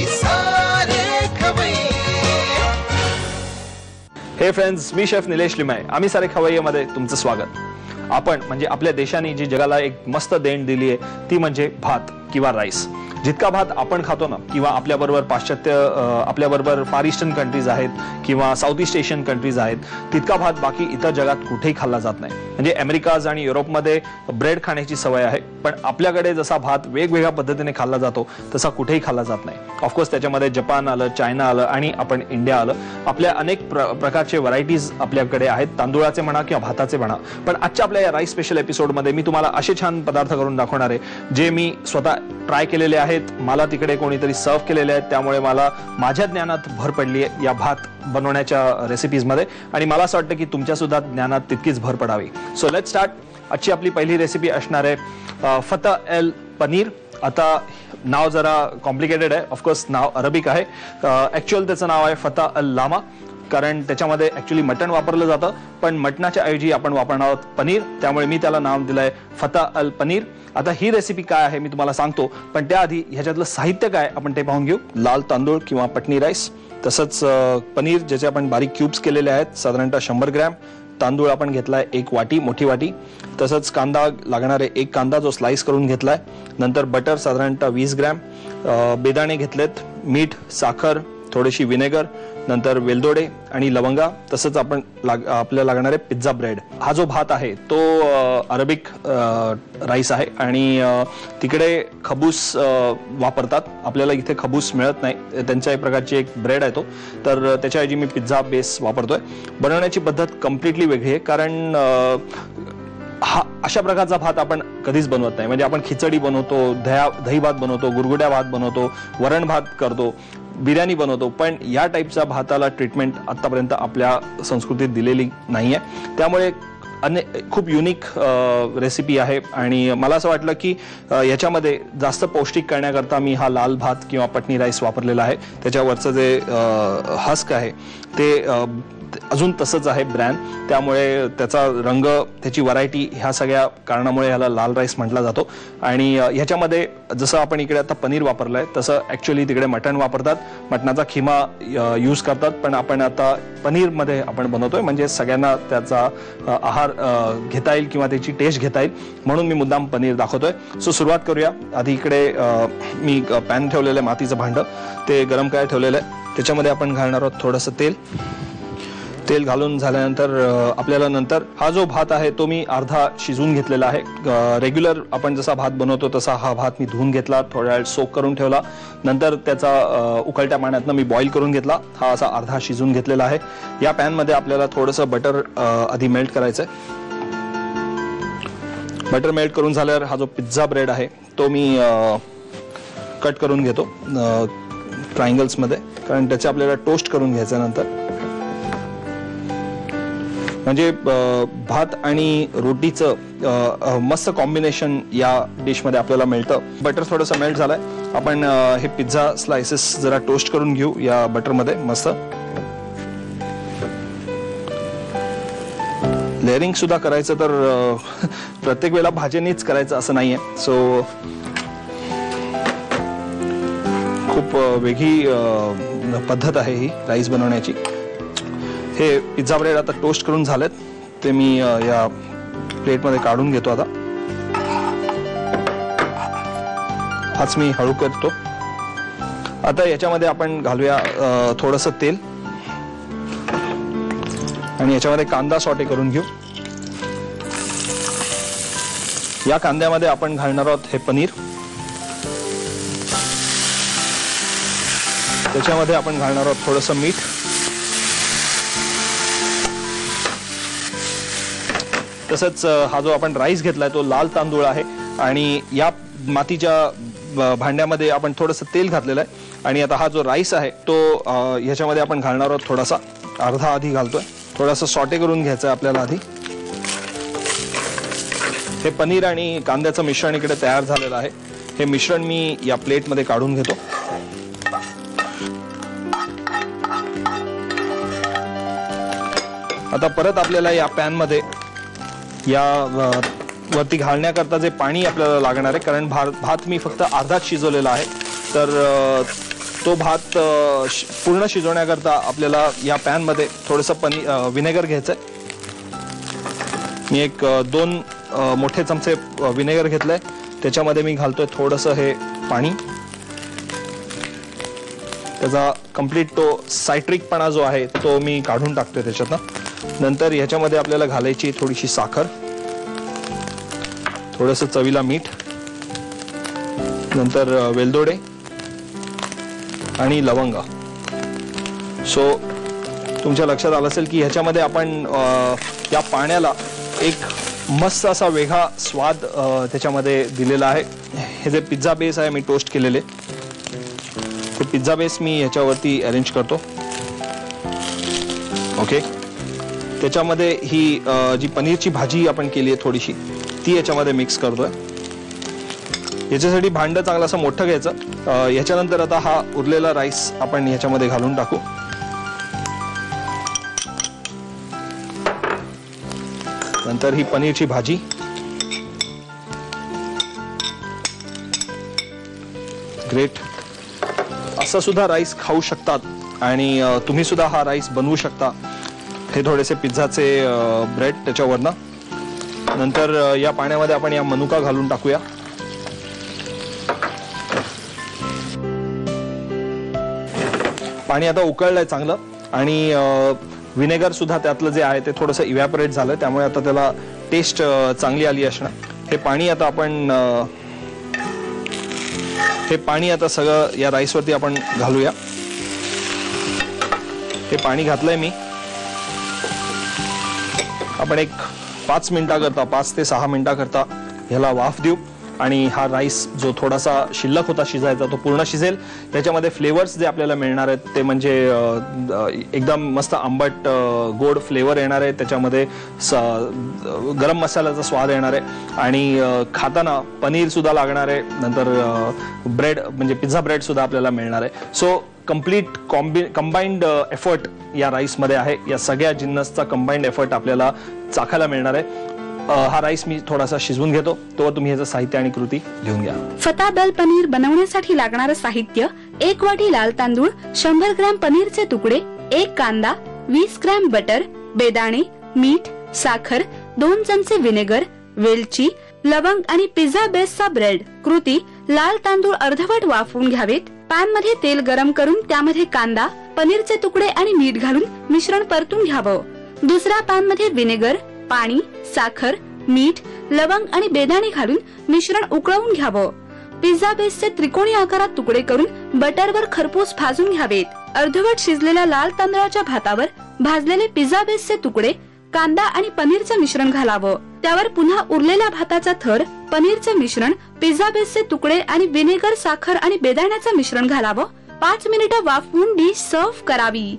सारे खवय्ये. हे फ्रेंड्स, मी शेफ निलेश लिमाय. आम्ही सारे खवय्येमध्ये तुमचं स्वागत. आपण म्हणजे आपल्या देशाने जी जगाला एक मस्त देण दिली आहे ती म्हणजे भात किंवा राईस. जितका भात आपण खातो ना, किंवा आपल्याबरोबर पाश्चात्य आपल्याबरोबर फार ईस्टर्न कंट्रीज आहेत किंवा साऊथ ईस्ट एशियन कंट्रीज आहेत, तितका भात बाकी इतर जगात कुठेही खाल्ला जात नाही. म्हणजे अमेरिकाज आणि युरोपमध्ये ब्रेड खाण्याची सवय आहे, पण आपल्याकडे जसा भात वेगवेगळ्या पद्धतीने खाल्ला जातो तसा कुठेही खाल्ला जात नाही. ऑफकोर्स त्याच्यामध्ये जपान आलं, चायना आलं आणि आपण इंडिया आलं. आपल्या अनेक प्रकारचे व्हरायटीज आपल्याकडे आहेत, तांदूळाचे म्हणा किंवा भाताचे म्हणा. पण आजच्या आपल्या या राईस स्पेशल एपिसोडमध्ये मी तुम्हाला असे छान पदार्थ करून दाखवणार आहे जे मी स्वतः ट्राय केलेले आहेत, मला तिकडे कोणीतरी सर्व केलेले आहेत, त्यामुळे मला माझ्या ज्ञानात भर पडली आहे या भात बनवण्याच्या रेसिपीजमध्ये आणि मला असं वाटतं की तुमच्या सुद्धा ज्ञानात तितकीच भर पडावी. So let's start. आजची आपली पहिली रेसिपी असणार आहे फता एल पनीर. आता नाव जरा कॉम्प्लिकेटेड आहे, ऑफकोर्स नाव अरबिक आहे. ॲक्च्युअल त्याचं नाव आहे फता अल लामा, कारण त्याच्यामध्ये ॲक्च्युली मटण वापरलं जातं, पण मटणाच्या ऐवजी आपण वापरणार आहोत पनीर, त्यामुळे मी त्याला नाव दिलंय फता अल पनीर. आता ही रेसिपी काय आहे मी तुम्हाला सांगतो, पण त्याआधी ह्याच्यातलं साहित्य काय आपण ते पाहून घेऊ. लाल तांदूळ किंवा पटनी राईस, तसंच पनीर ज्याचे आपण बारीक क्यूब्स केलेले आहेत साधारणतः 100 ग्रॅम. तांदूळ आपण घेतलाय 1 वाटी, मोठी वाटी. तसंच कांदा लागणारे 1 कांदा जो स्लाइस करून घेतलाय. नंतर बटर साधारणतः 20 ग्रॅम. बेदाणे घेतलेत, मीठ, साखर, थोडीशी विनेगर, नंतर वेलदोडे आणि लवंगा. तसंच आपण आपल्याला लागणारे पिझ्झा ब्रेड. हा जो भात आहे तो अरबिक राईस आहे आणि तिकडे खबूस वापरतात. आपल्याला इथे खबूस मिळत नाही, त्यांच्या एक प्रकारची एक ब्रेड आहे तो, तर त्याच्याऐवजी मी पिझ्झा बेस वापरतोय. बनवण्याची पद्धत कम्प्लिटली वेगळी आहे, कारण हा अशा प्रकारचा भात आपण कधीच बनवत नाही. म्हणजे आपण खिचडी बनवतो, दही भात बनवतो, गुरगुड्या भात बनवतो, वरण भात करतो, बिर्याणी बनवतो, पण या टाईपचा भाताला ट्रीटमेंट आतापर्यंत आपल्या संस्कृतीत दिलेली नाहीये. त्यामुळे खूप युनिक रेसिपी आहे आणि मला असं वाटलं की याच्यामध्ये जास्त पौष्टिक करण्याकरता मी हा लाल भात किंवा पटनी राईस वापरलेला आहे. त्याच्यावरचं जे हस्क आहे ते अजून तसंच आहे ब्रँड, त्यामुळे त्याचा रंग, त्याची व्हरायटी, ह्या सगळ्या कारणामुळे ह्याला लाल राईस म्हटला जातो. आणि ह्याच्यामध्ये जसं आपण इकडे आता पनीर वापरलंय तसं ॲक्च्युली तिकडे मटण वापरतात, मटणाचा खिमा यूज करतात, पण आपण आता पनीरमध्ये आपण बनवतोय, म्हणजे सगळ्यांना त्याचा आहार घेता येईल किंवा त्याची टेस्ट घेता येईल म्हणून मी मुद्दाम पनीर दाखवतोय. सो सुरुवात करूया. आधी इकडे मी पॅन ठेवलेलं आहे, मातीचं भांडं, ते गरम करायला ठेवलेलं आहे. त्याच्यामध्ये आपण घालणार आहोत थोडंसं तेल घालून झाल्यानंतर आपल्याला नंतर हा जो भात आहे तो मी अर्धा शिजवून घेतलेला आहे. रेग्युलर आपण जसा भात बनवतो तसा हा भात मी धुवून घेतला, थोड्या वेळ सोक करून ठेवला, नंतर त्याचा उकळत्या पाण्यातनं मी बॉईल करून घेतला. हा असा अर्धा शिजवून घेतलेला आहे. या पॅनमध्ये आपल्याला थोडंसं बटर आधी मेल्ट करायचं आहे. बटर मेल्ट करून झाल्यावर हा जो पिझ्झा ब्रेड आहे तो मी कट करून घेतो ट्रायंगल्समध्ये, कारण त्याचे आपल्याला टोस्ट करून घ्यायचं नंतर, म्हणजे भात आणि रोटीचं मस्त कॉम्बिनेशन या डिशमध्ये आपल्याला मिळतं. बटर थोडंसं मेल्ट झालंय. आपण हे पिझ्झा स्लाइसेस जरा टोस्ट करून घेऊ या बटरमध्ये मस्त. लेअरिंग सुद्धा करायचं, तर प्रत्येक वेळेला भाजीनीच करायचं असं नाहीये. सो खूप वेगळी पद्धत आहे ही राईस बनवण्याची. हे पिझ्झा ब्रेड आता टोस्ट करून झालेत, ते मी या प्लेटमध्ये काढून घेतो. हाच मी हळू करतो. आता याच्यामध्ये आपण घालूया थोडंसं तेल आणि याच्यामध्ये कांदा सॉटे करून घेऊ. या कांद्यामध्ये आपण घालणार आहोत हे पनीर. त्याच्यामध्ये आपण घालणार आहोत थोडंसं मीठ, तसंच हा जो आपण राईस घेतलाय तो लाल तांदूळ आहे आणि या मातीच्या भांड्यामध्ये आपण थोडंसं तेल घातलेलं आहे. आणि आता हा जो राईस आहे तो ह्याच्यामध्ये आपण घालणार आहोत. थोडासा अर्धा आधी घालतोय, थोडासा सॉटे करून घ्यायचं आहे आपल्याला आधी. हे पनीर आणि कांद्याचं मिश्रण इकडे तयार झालेलं आहे. हे मिश्रण मी या प्लेटमध्ये काढून घेतो. आता परत आपल्याला या पॅनमध्ये या वरती घालण्याकरता जे पाणी आपल्याला लागणार आहे, कारण भात मी फक्त अर्धाच शिजवलेला आहे, तर तो भात पूर्ण शिजवण्याकरता आपल्याला या पॅन मध्ये थोडंसं विनेगर घ्यायचंय. मी एक 2 मोठे चमचे विनेगर घेतलंय. त्याच्यामध्ये मी घालतोय थोडंसं हे पाणी. त्याचा कंप्लीट तो सायट्रिकपणा जो आहे तो मी काढून टाकतोय त्याच्यातनं. नंतर ह्याच्यामध्ये आपल्याला घालायची थोडीशी साखर, थोडंसं चवीला मीठ, नंतर वेलदोडे आणि लवंग. सो तुमच्या लक्षात आलं असेल की ह्याच्यामध्ये आपण या पाण्याला एक मस्त असा वेगळा स्वाद त्याच्यामध्ये दिलेला आहे. हे जे पिझ्झा बेस आहे मी टोस्ट केलेले, ते पिझ्झा बेस मी ह्याच्यावरती अरेंज करतो. ओके, त्याच्यामध्ये ही जी पनीरची भाजी आपण केली आहे थोडीशी, ती याच्यामध्ये मिक्स करतोय. याच्यासाठी भांडं चांगलं असं मोठं घ्यायचं. ह्याच्यानंतर आता हा उरलेला राईस आपण ह्याच्यामध्ये घालून टाकू. नंतर ही पनीरची भाजी, ग्रेट. असं सुद्धा राईस खाऊ शकतात आणि तुम्ही सुद्धा हा राईस बनवू शकता. हे थोडेसे पिझ्झाचे ब्रेड त्याच्यावरनं. नंतर या पाण्यामध्ये आपण या मनुका घालून टाकूया. पाणी आता उकळलंय चांगलं आणि विनेगर सुद्धा त्यातलं जे आहे ते थोडंसं इव्हॅपोरेट झालं, त्यामुळे आता त्याला टेस्ट चांगली आली असणार. हे पाणी आता सगळं या राईसवरती आपण घालूया. हे पाणी घातलंय मी. आपण एक 5 मिनिटाकरता, 5 ते 6 मिनिटाकरता ह्याला वाफ देऊ आणि हा राईस जो थोडासा शिल्लक होता शिजायचा तो पूर्ण शिजेल. त्याच्यामध्ये फ्लेवर्स जे आपल्याला मिळणार आहेत ते म्हणजे एकदम मस्त आंबट गोड फ्लेवर येणार आहे. त्याच्यामध्ये गरम मसाल्याचा स्वाद येणार आहे आणि खाताना पनीर सुद्धा लागणार आहे. नंतर ब्रेड म्हणजे पिझ्झा ब्रेड सुद्धा आपल्याला मिळणार आहे. सो कंप्लीट कंबाइंड एफर्ट या राईसमध्ये आहे. या सगळ्या जिन्नसचा कंबाइंड एफर्ट आपल्याला चाखायला मिळणार आहे. हा राईस मी थोडासा शिजवून घेतो, तोवर तुम्ही ह्याचं साहित्य आणि कृती लिहून घ्या. फताबल पनीर बनवण्यासाठी लागणारं साहित्य: 1 वाटी लाल तांदूळ, 100 ग्रॅम पनीरचे तुकडे, 1 कांदा, 20 ग्रॅम बटर, बेदाणे, मीठ, साखर, 2 चमचे विनेगर, वेलची, लवंग आणि पिझ्झा बेसचा ब्रेड. कृती: लाल तांदूळ अर्धवट वाफवून घ्यावेत. पॅन मध्ये तेल गरम करून त्यामध्ये कांदा, पनीरचे तुकडे आणि मीठ घालून मिश्रण परतून घ्यावं. दुसऱ्या पॅन मध्ये विनेगर, पाणी, साखर, मीठ, लवंग आणि बेदाणे घालून मिश्रण उकळवून घ्यावं. पिझ्झा बेसचे त्रिकोणी आकारात तुकडे करून बटरवर खरपूस भाजून घ्यावेत. अर्धवट शिजलेल्या लाल तांदळाच्या भातावर भाजलेले पिझ्झा बेसचे तुकडे, कांदा आणि पनीरचं मिश्रण घालावं. त्यावर पुन्हा उरलेल्या भाताचा थर, पनीरचे मिश्रण, पिझ्झा बेसचे तुकडे आणि विनेगर, साखर आणि बेदाण्याचं मिश्रण घालावं. 5 मिनिटं वाफवून डिश सर्व्ह करावी.